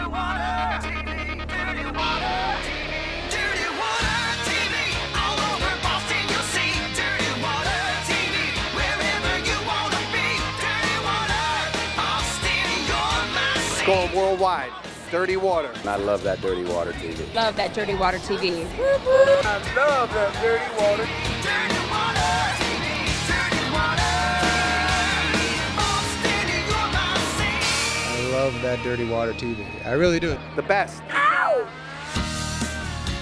water TV, dirty water TV, dirty water TV. All over Boston you'll see dirty water TV. Wherever you wanna be, dirty water. Boston, you're my city. It's going worldwide. Dirty water. I love that dirty water TV. Love that dirty water TV. I love that dirty water. Dirty water TV, dirty water. Boston, you're my city. I love that dirty water TV. I really do. The best.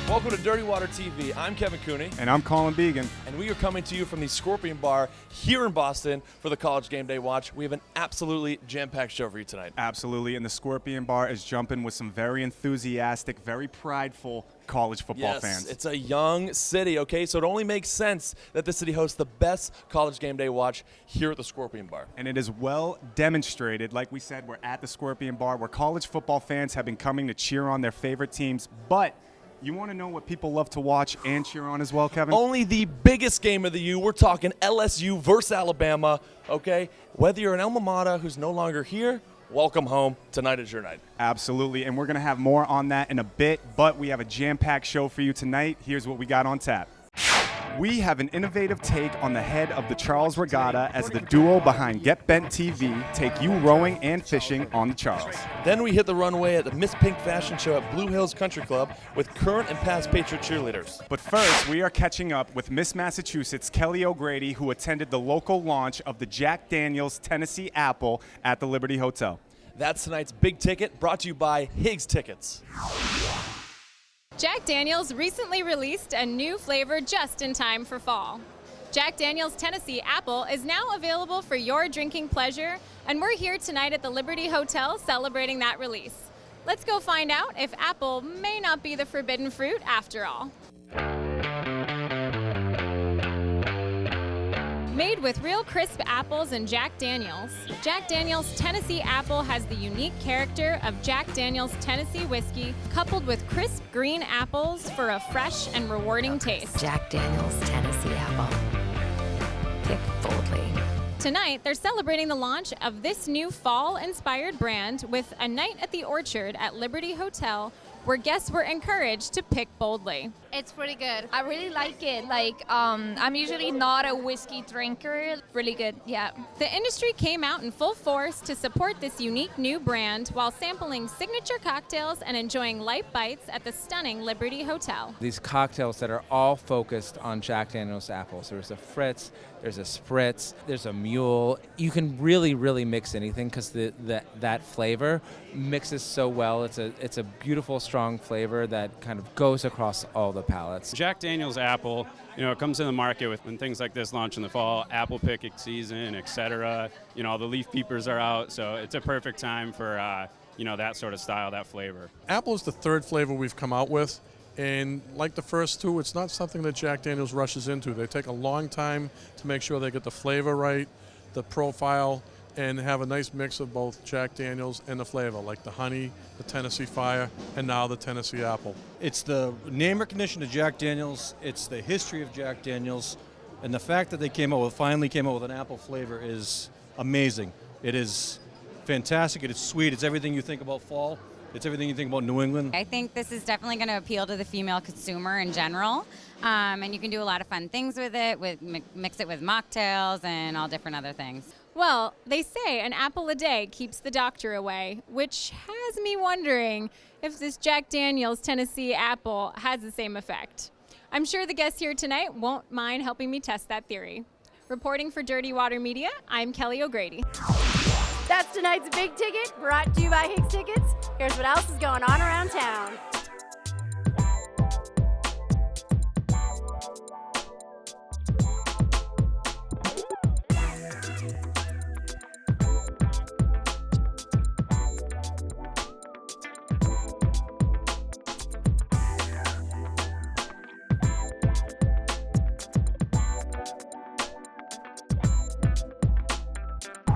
Welcome to Dirty Water TV. I'm Kevin Cooney. And I'm Colin Began. And we are coming to you from the Scorpion Bar here in Boston for the College Game Day Watch. We have an absolutely jam-packed show for you tonight. Absolutely. And the Scorpion Bar is jumping with some very enthusiastic, very prideful college football fans. It's a young city, okay? So it only makes sense that the city hosts the best College Game Day Watch here at the Scorpion Bar. And it is well demonstrated, like we said, we're at the Scorpion Bar where college football fans have been coming to cheer on their favorite teams. But you want to know what people love to watch and cheer on as well, Kevin? Only the biggest game of the year. We're talking LSU versus Alabama, okay? Whether you're an alma mater who's no longer here, welcome home. Tonight is your night. Absolutely. And we're going to have more on that in a bit, but we have a jam-packed show for you tonight. Here's what we got on tap. We have an innovative take on the head of the Charles Regatta as the duo behind GetBentTV take you rowing and fishing on the Charles. Then we hit the runway at the Miss Pink Fashion Show at Blue Hills Country Club with current and past Patriot cheerleaders. But first, we are catching up with Miss Massachusetts Kelly O'Grady, who attended the local launch of the Jack Daniel's Tennessee Apple at the Liberty Hotel. That's tonight's Big Ticket, brought to you by Higgs Tickets. Jack Daniel's recently released a new flavor just in time for fall. Jack Daniel's Tennessee Apple is now available for your drinking pleasure, and we're here tonight at the Liberty Hotel celebrating that release. Let's go find out if apple may not be the forbidden fruit after all. Made with real crisp apples and Jack Daniel's Tennessee Apple has the unique character of Jack Daniel's Tennessee whiskey coupled with crisp green apples for a fresh and rewarding taste. Jack Daniel's Tennessee Apple. Pick boldly. Tonight, they're celebrating the launch of this new fall-inspired brand with a night at the Orchard at Liberty Hotel where guests were encouraged to pick boldly. It's pretty good. I really like it. I'm usually not a whiskey drinker. Really good, yeah. The industry came out in full force to support this unique new brand while sampling signature cocktails and enjoying light bites at the stunning Liberty Hotel. These cocktails that are all focused on Jack Daniel's apples. There's a Fritz, there's a Spritz, there's a Mule. You can really, really mix anything because that flavor mixes so well. It's a beautiful, strong flavor that kind of goes across all the palates. Jack Daniel's Apple, it comes in the market when things like this launch in the fall, apple picking season, etc. The leaf peepers are out, so it's a perfect time for that sort of style, that flavor. Apple is the third flavor we've come out with, and like the first two, it's not something that Jack Daniel's rushes into. They take a long time to make sure they get the flavor right, the profile, and have a nice mix of both Jack Daniel's and the flavor, like the honey, the Tennessee Fire, and now the Tennessee Apple. It's the name recognition of Jack Daniel's, it's the history of Jack Daniel's, and the fact that they finally came out with an apple flavor is amazing. It is fantastic, it is sweet, it's everything you think about fall. It's everything you think about New England. I think this is definitely going to appeal to the female consumer in general, and you can do a lot of fun things with it, mix it with mocktails and all different other things. Well, they say an apple a day keeps the doctor away, which has me wondering if this Jack Daniel's Tennessee Apple has the same effect. I'm sure the guests here tonight won't mind helping me test that theory. Reporting for Dirty Water Media, I'm Kelly O'Grady. That's tonight's Big Ticket, brought to you by Higgs Tickets. Here's what else is going on around town.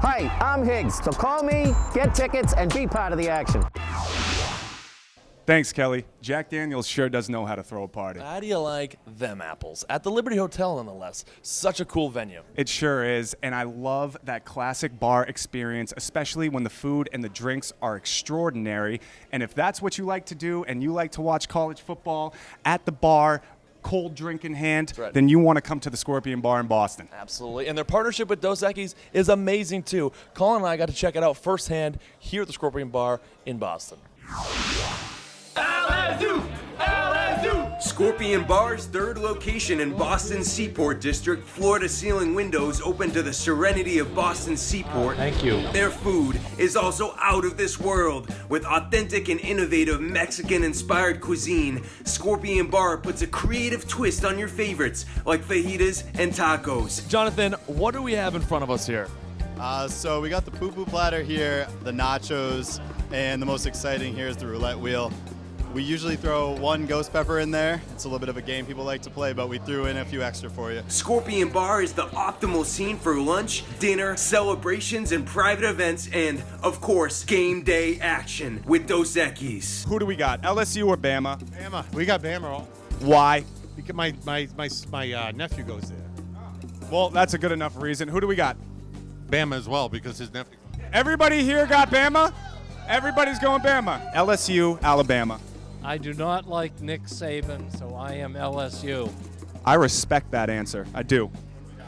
Hi, I'm Higgs, so call me, get tickets, and be part of the action. Thanks, Kelly. Jack Daniels sure does know how to throw a party. How do you like them apples? At the Liberty Hotel, nonetheless. Such a cool venue. It sure is, and I love that classic bar experience, especially when the food and the drinks are extraordinary. And if that's what you like to do and you like to watch college football at the bar, cold drink in hand, right, then you want to come to the Scorpion Bar in Boston. Absolutely. And their partnership with Dos Equis is amazing, too. Colin and I got to check it out firsthand here at the Scorpion Bar in Boston. LSU! LSU! Scorpion Bar's third location in Boston's Seaport District, floor-to-ceiling windows open to the serenity of Boston's Seaport. Thank you. Their food is also out of this world. With authentic and innovative Mexican-inspired cuisine, Scorpion Bar puts a creative twist on your favorites, like fajitas and tacos. Jonathan, what do we have in front of us here? So we got the poo-poo platter here, the nachos, and the most exciting here is the roulette wheel. We usually throw one ghost pepper in there. It's a little bit of a game people like to play, but we threw in a few extra for you. Scorpion Bar is the optimal scene for lunch, dinner, celebrations, and private events, and, of course, game day action with Dos Equis. Who do we got, LSU or Bama? Bama. We got Bama. Why? Because my nephew goes there. Well, that's a good enough reason. Who do we got? Bama as well, because his nephew. Everybody here got Bama? Everybody's going Bama. LSU, Alabama. I do not like Nick Saban, so I am LSU. I respect that answer. I do.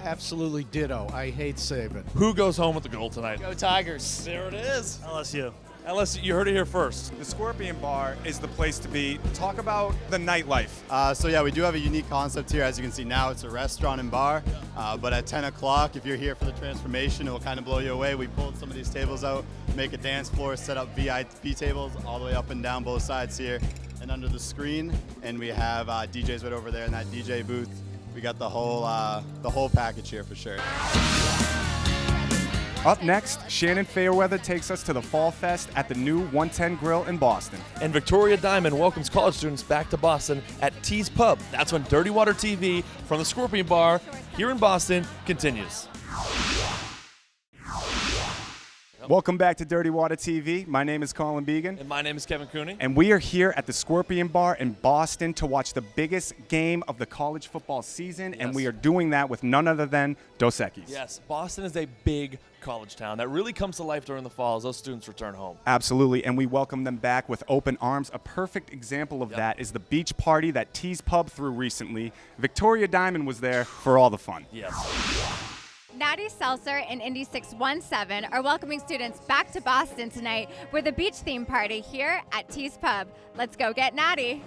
Absolutely ditto. I hate Saban. Who goes home with the gold tonight? Go Tigers. There it is. LSU. LSU, you heard it here first. The Scorpion Bar is the place to be. Talk about the nightlife. So yeah, we do have a unique concept here. As you can see now, it's a restaurant and bar. But at 10 o'clock, if you're here for the transformation, it will kind of blow you away. We pulled some of these tables out, make a dance floor, set up VIP tables all the way up and down both sides here and under the screen. And we have DJs right over there in that DJ booth. We got the whole package here for sure. Up next, Shannon Fairweather takes us to the Fall Fest at the new 110 Grill in Boston. And Victoria Diamond welcomes college students back to Boston at T's Pub. That's when Dirty Water TV from the Scorpion Bar here in Boston continues. Welcome back to Dirty Water TV. My name is Colin Began. And my name is Kevin Cooney. And we are here at the Scorpion Bar in Boston to watch the biggest game of the college football season. Yes. And we are doing that with none other than Dos Equis. Yes, Boston is a big college town that really comes to life during the fall as those students return home. Absolutely, and we welcome them back with open arms. A perfect example of that is the beach party that T's Pub threw recently. Victoria Diamond was there for all the fun. Yes. Natty Seltzer and Indy 617 are welcoming students back to Boston tonight with a beach theme party here at T's Pub. Let's go get natty.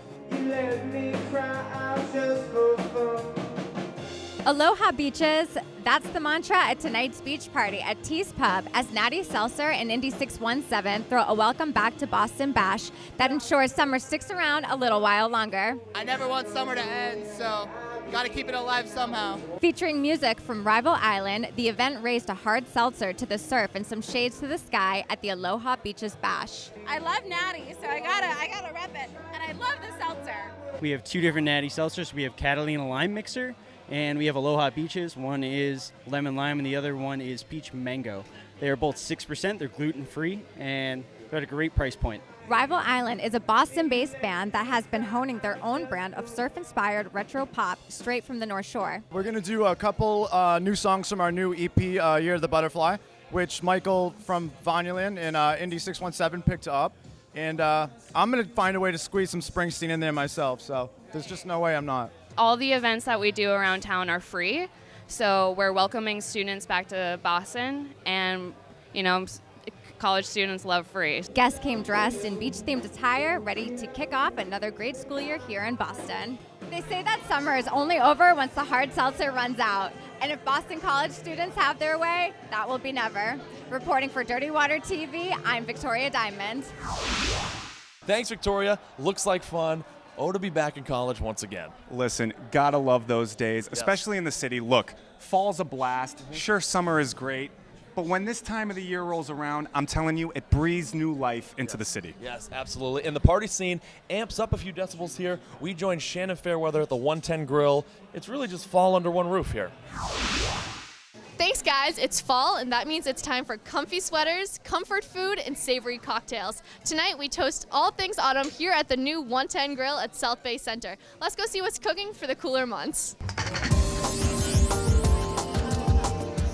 Aloha beaches, that's the mantra at tonight's beach party at T's Pub as Natty Seltzer and Indy 617 throw a welcome back to Boston bash that ensures summer sticks around a little while longer. I never want summer to end, so gotta keep it alive somehow. Featuring music from Rival Island, the event raised a hard seltzer to the surf and some shades to the sky at the Aloha Beaches Bash. I love Natty, so I gotta rep it, and I love the seltzer. We have two different Natty seltzers. We have Catalina Lime Mixer, and we have Aloha Beaches. One is lemon lime, and the other one is peach mango. They are both 6%. They're gluten-free, and they're at a great price point. Rival Island is a Boston-based band that has been honing their own brand of surf-inspired retro pop straight from the North Shore. We're going to do a couple new songs from our new EP, Year of the Butterfly, which Michael from Vonuland and Indy 617 picked up. And I'm going to find a way to squeeze some Springsteen in there myself, so there's just no way I'm not. All the events that we do around town are free, so we're welcoming students back to Boston, and, you know, college students love free. Guests came dressed in beach-themed attire, ready to kick off another great school year here in Boston. They say that summer is only over once the hard seltzer runs out. And if Boston college students have their way, that will be never. Reporting for Dirty Water TV, I'm Victoria Diamond. Thanks, Victoria. Looks like fun. Oh, to be back in college once again. Listen, gotta love those days, especially in the city. Look, fall's a blast. Sure, summer is great. But when this time of the year rolls around, I'm telling you, it breathes new life into the city. Yes, absolutely. And the party scene amps up a few decibels here. We joined Shannon Fairweather at the 110 Grill. It's really just fall under one roof here. Thanks, guys. It's fall, and that means it's time for comfy sweaters, comfort food, and savory cocktails. Tonight, we toast all things autumn here at the new 110 Grill at South Bay Center. Let's go see what's cooking for the cooler months.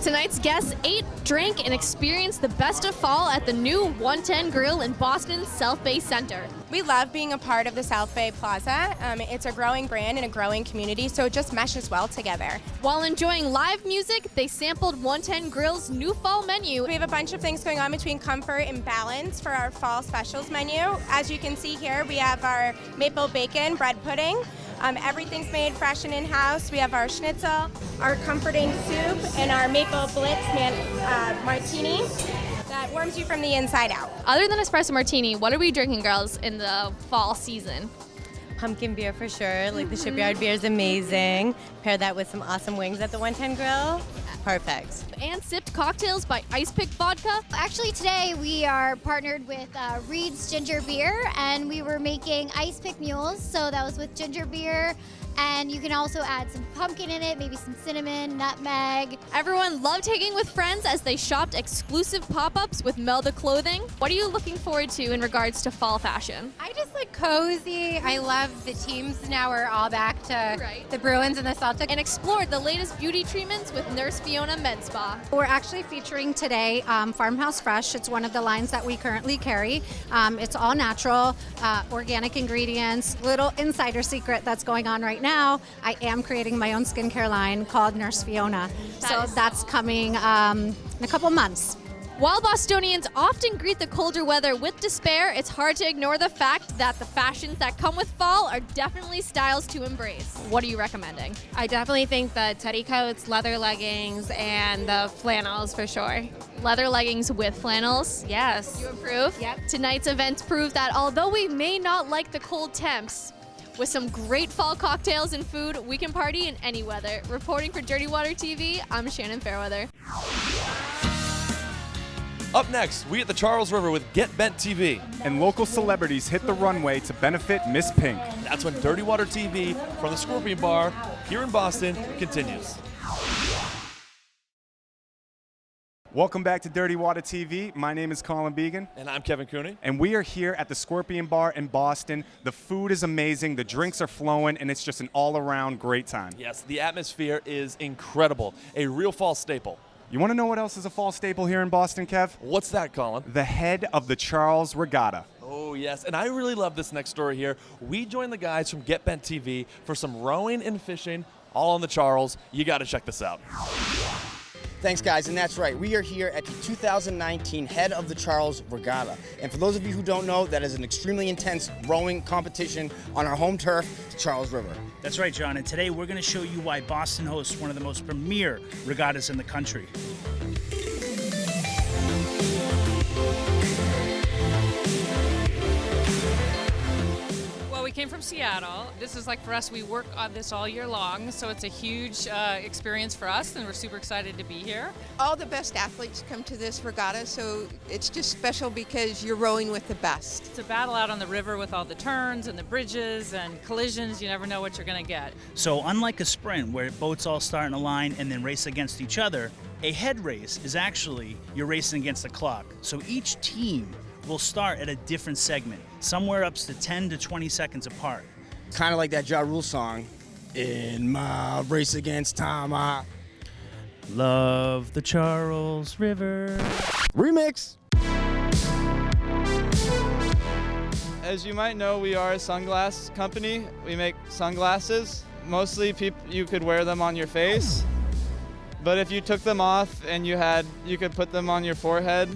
Tonight's guests ate, drank, and experienced the best of fall at the new 110 Grill in Boston's South Bay Center. We love being a part of the South Bay Plaza. It's a growing brand and a growing community, so it just meshes well together. While enjoying live music, they sampled 110 Grill's new fall menu. We have a bunch of things going on between comfort and balance for our fall specials menu. As you can see here, we have our maple bacon bread pudding. Everything's made fresh and in-house. We have our schnitzel, our comforting soup, and our maple blitz martini that warms you from the inside out. Other than espresso martini, what are we drinking, girls, in the fall season? Pumpkin beer for sure. Like the Shipyard beer is amazing. Pair that with some awesome wings at the 110 Grill. Perfect. And sipped cocktails by Ice Pick Vodka. Actually, today we are partnered with Reed's Ginger Beer, and we were making Ice Pick Mules. So that was with ginger beer, and you can also add some pumpkin in it, maybe some cinnamon, nutmeg. Everyone loved hanging with friends as they shopped exclusive pop-ups with Melda clothing. What are you looking forward to in regards to fall fashion? I just like cozy. I love the teams now are all back to the Bruins and the Celtics. And explored the latest beauty treatments with Nurse Fiona Med Spa. We're actually featuring today Farmhouse Fresh. It's one of the lines that we currently carry. It's all natural, organic ingredients. Little insider secret that's going on right now, I am creating my own skincare line called Nurse Fiona. So that's coming in a couple months. While Bostonians often greet the colder weather with despair, it's hard to ignore the fact that the fashions that come with fall are definitely styles to embrace. What are you recommending? I definitely think the teddy coats, leather leggings, and the flannels for sure. Leather leggings with flannels? Yes. You approve? Yep. Tonight's events prove that although we may not like the cold temps, with some great fall cocktails and food, we can party in any weather. Reporting for Dirty Water TV, I'm Shannon Fairweather. Up next, we at the Charles River with GetBentTV. And local celebrities hit the runway to benefit Miss Pink. That's when Dirty Water TV from the Scorpion Bar here in Boston continues. Welcome back to Dirty Water TV. My name is Colin Began. And I'm Kevin Cooney. And we are here at the Scorpion Bar in Boston. The food is amazing, the drinks are flowing, and it's just an all-around great time. Yes, the atmosphere is incredible. A real fall staple. You want to know what else is a fall staple here in Boston, Kev? What's that, Colin? The head of the Charles Regatta. Oh, yes. And I really love this next story here. We joined the guys from GetBentTV for some rowing and fishing all on the Charles. You got to check this out. Thanks, guys, and that's right. We are here at the 2019 Head of the Charles Regatta. And for those of you who don't know, that is an extremely intense rowing competition on our home turf, the Charles River. That's right, John, and today we're going to show you why Boston hosts one of the most premier regattas in the country. We came from Seattle. This is like for us, we work on this all year long, so it's a huge experience for us, and we're super excited to be here. All the best athletes come to this regatta, so it's just special because you're rowing with the best. It's a battle out on the river with all the turns and the bridges and collisions. You never know what you're going to get. So unlike a sprint where boats all start in a line and then race against each other, a head race is actually you're racing against the clock. So each team will start at a different segment, somewhere up to 10 to 20 seconds apart. Kind of like that Ja Rule song, In My Race Against Time, I Love the Charles River. Remix. As you might know, we are a sunglass company. We make sunglasses. Mostly you could wear them on your face, but if you took them off and you could put them on your forehead.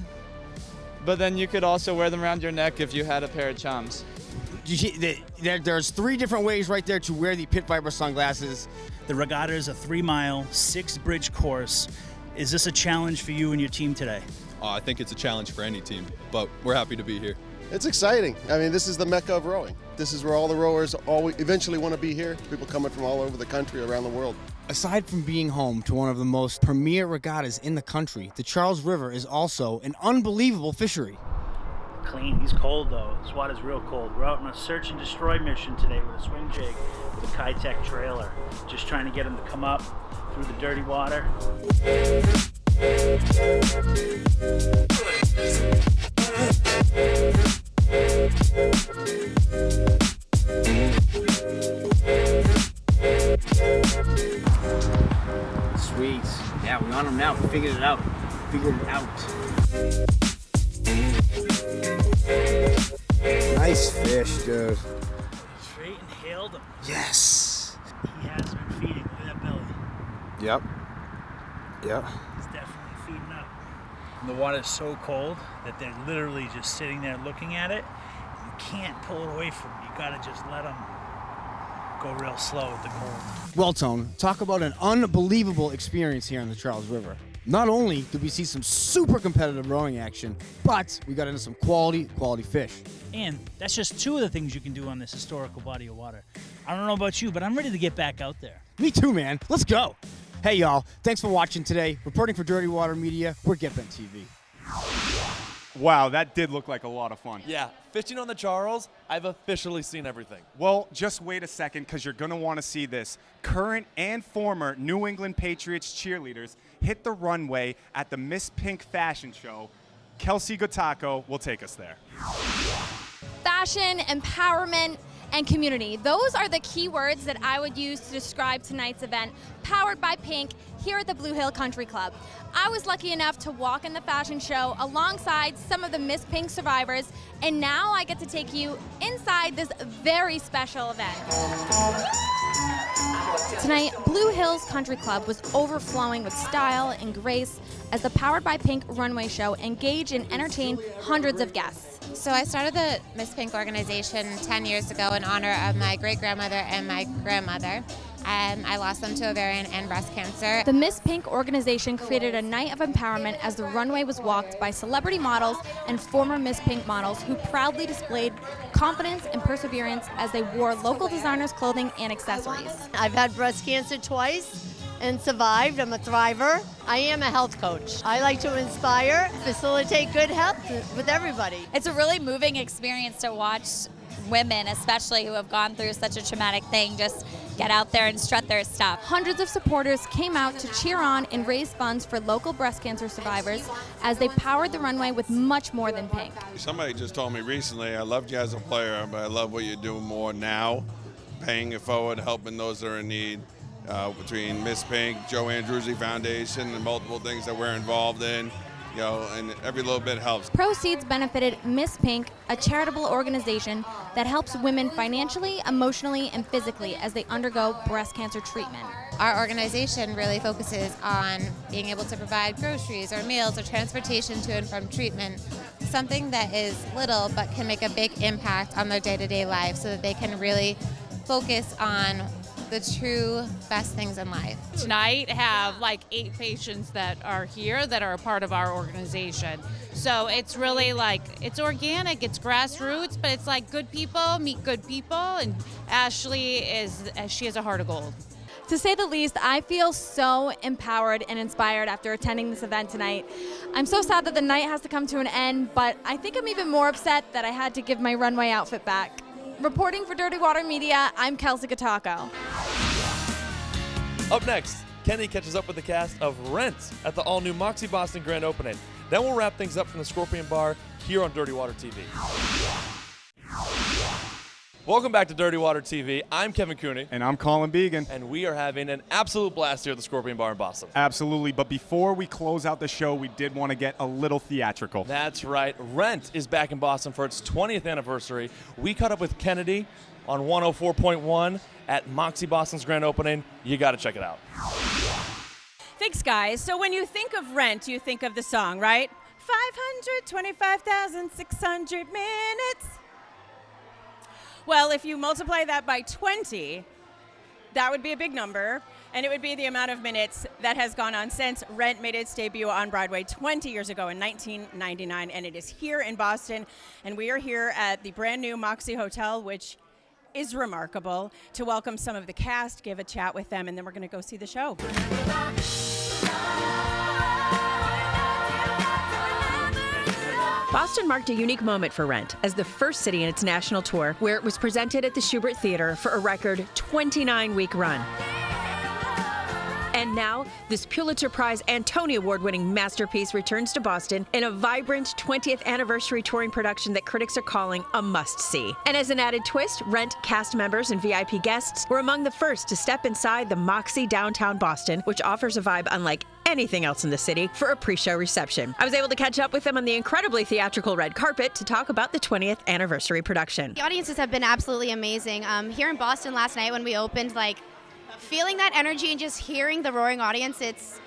But then you could also wear them around your neck if you had a pair of chums. There's 3 different ways right there to wear the Pit Viper sunglasses. The regatta is a 3-mile, 6-bridge course. Is this a challenge for you and your team today? I think it's a challenge for any team, but we're happy to be here. It's exciting. I mean, this is the mecca of rowing. This is where all the rowers eventually want to be here. People coming from all over the country, around the world. Aside from being home to one of the most premier regattas in the country, the Charles River is also an unbelievable fishery. Clean. He's cold, though. This water's real cold. We're out on a search and destroy mission today with a swing jig with a Kitech trailer. Just trying to get him to come up, through the dirty water. Sweet. Yeah, we're on them now. We figured it out. Nice fish, dude. Straight and hailed him. Yes. He has been feeding. Look at that belly. Yep. He's definitely feeding up. And the water is so cold that they're literally just sitting there looking at it. You can't pull it away from them. You gotta just let them go real slow with the cold. Well, Tone, talk about an unbelievable experience here on the Charles River. Not only did we see some super competitive rowing action, but we got into some quality fish. And that's just two of the things you can do on this historical body of water. I don't know about you, but I'm ready to get back out there. Me too, man. Let's go. Hey, y'all. Thanks for watching today. Reporting for Dirty Water Media, we're GetBentTV. Wow, that did look like a lot of fun. Yeah, fishing on the Charles, I've officially seen everything. Well, just wait a second, because you're going to want to see this. Current and former New England Patriots cheerleaders hit the runway at the Miss Pink fashion show. Kelsey Gotako will take us there. Fashion, empowerment, and community. Those are the key words that I would use to describe tonight's event, powered by Pink, here at the Blue Hill Country Club. I was lucky enough to walk in the fashion show alongside some of the Miss Pink survivors, and now I get to take you inside this very special event. Tonight, Blue Hills Country Club was overflowing with style and grace as the Powered by Pink runway show engaged and entertained hundreds of guests. So I started the Miss Pink organization 10 years ago in honor of my great-grandmother and my grandmother. I lost them to ovarian and breast cancer. The Miss Pink organization created a night of empowerment as the runway was walked by celebrity models and former Miss Pink models who proudly displayed confidence and perseverance as they wore local designers' clothing and accessories. I've had breast cancer twice and survived. I'm a thriver. I am a health coach. I like to inspire, facilitate good health with everybody. It's a really moving experience to watch women, especially who have gone through such a traumatic thing, just get out there and strut their stuff. Hundreds of supporters came out to cheer on and raise funds for local breast cancer survivors as they powered the runway with much more than Pink. Somebody just told me recently, I loved you as a player, but I love what you do more now, paying it forward, helping those that are in need. Between Miss Pink, Joe Andruzzi Foundation, and multiple things that we're involved in, and every little bit helps. Proceeds benefited Miss Pink, a charitable organization that helps women financially, emotionally, and physically as they undergo breast cancer treatment. Our organization really focuses on being able to provide groceries or meals or transportation to and from treatment, something that is little but can make a big impact on their day-to-day life so that they can really focus on the true best things in life. Tonight have like 8 patients that are here that are a part of our organization. So it's really like, it's organic, it's grassroots, but it's like good people meet good people, and Ashley she has a heart of gold. To say the least, I feel so empowered and inspired after attending this event tonight. I'm so sad that the night has to come to an end, but I think I'm even more upset that I had to give my runway outfit back. Reporting for Dirty Water Media, I'm Kelsey Gotako. Up next, Kenny catches up with the cast of Rent at the all-new Moxie Boston grand opening. Then we'll wrap things up from the Scorpion Bar here on Dirty Water TV. Welcome back to Dirty Water TV. I'm Kevin Cooney. And I'm Colin Began. And we are having an absolute blast here at the Scorpion Bar in Boston. Absolutely, but before we close out the show, we did want to get a little theatrical. That's right. Rent is back in Boston for its 20th anniversary. We caught up with Kennedy on 104.1 at Moxie Boston's grand opening. You got to check it out. Thanks, guys. So when you think of Rent, you think of the song, right? 525,600 minutes. Well, if you multiply that by 20, that would be a big number, and it would be the amount of minutes that has gone on since Rent made its debut on Broadway 20 years ago in 1999, and it is here in Boston, and we are here at the brand new Moxie Hotel, which is remarkable, to welcome some of the cast, give a chat with them, and then we're going to go see the show. Boston marked a unique moment for Rent as the first city in its national tour, where it was presented at the Schubert Theater for a record 29-week run. And And now, this Pulitzer Prize and Tony Award-winning masterpiece returns to Boston in a vibrant 20th anniversary touring production that critics are calling a must-see. And as an added twist, Rent cast members and VIP guests were among the first to step inside the Moxie downtown Boston, which offers a vibe unlike anything else in the city, for a pre-show reception. I was able to catch up with them on the incredibly theatrical red carpet to talk about the 20th anniversary production. The audiences have been absolutely amazing. Here in Boston last night when we opened, like, feeling that energy and just hearing the roaring audience, it's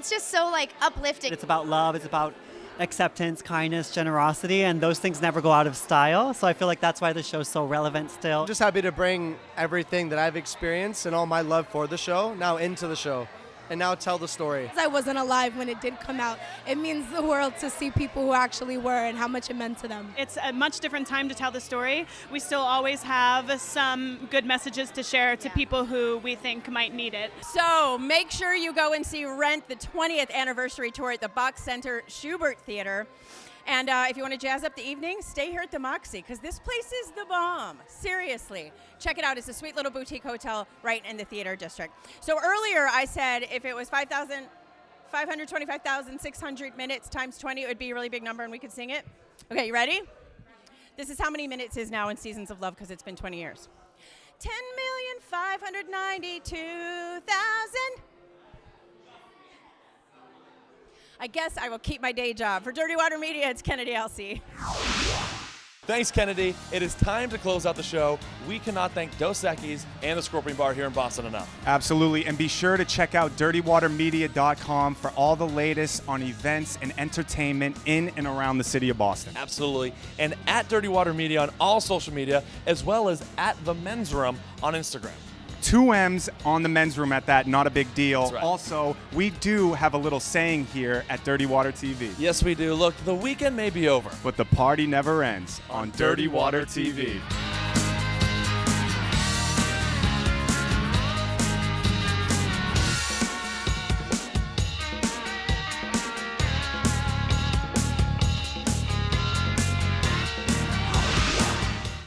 just so, like, uplifting. It's about love, it's about acceptance, kindness, generosity, and those things never go out of style. So I feel like that's why the show's so relevant still. I'm just happy to bring everything that I've experienced and all my love for the show now into the show. And now tell the story. I wasn't alive when it did come out. It means the world to see people who actually were and how much it meant to them. It's a much different time to tell the story. We still always have some good messages to share to people who we think might need it. So make sure you go and see Rent, the 20th anniversary tour at the Box Center Schubert Theater. And if you want to jazz up the evening, stay here at the Moxie, because this place is the bomb. Seriously. Check it out. It's a sweet little boutique hotel right in the theater district. So earlier I said if it was 525,600 minutes times 20, it would be a really big number and we could sing it. Okay, you ready? This is how many minutes is now in Seasons of Love, because it's been 20 years. 10,592,000. I guess I will keep my day job. For Dirty Water Media, it's Kennedy LC. Thanks, Kennedy. It is time to close out the show. We cannot thank Dos Equis and the Scorpion Bar here in Boston enough. Absolutely, and be sure to check out dirtywatermedia.com for all the latest on events and entertainment in and around the city of Boston. Absolutely, and at Dirty Water Media on all social media, as well as at The Men's Room on Instagram. 2 M's on the men's room at that, not a big deal. That's right. Also, we do have a little saying here at Dirty Water TV. Yes, we do. Look, the weekend may be over, but the party never ends on Dirty Water TV.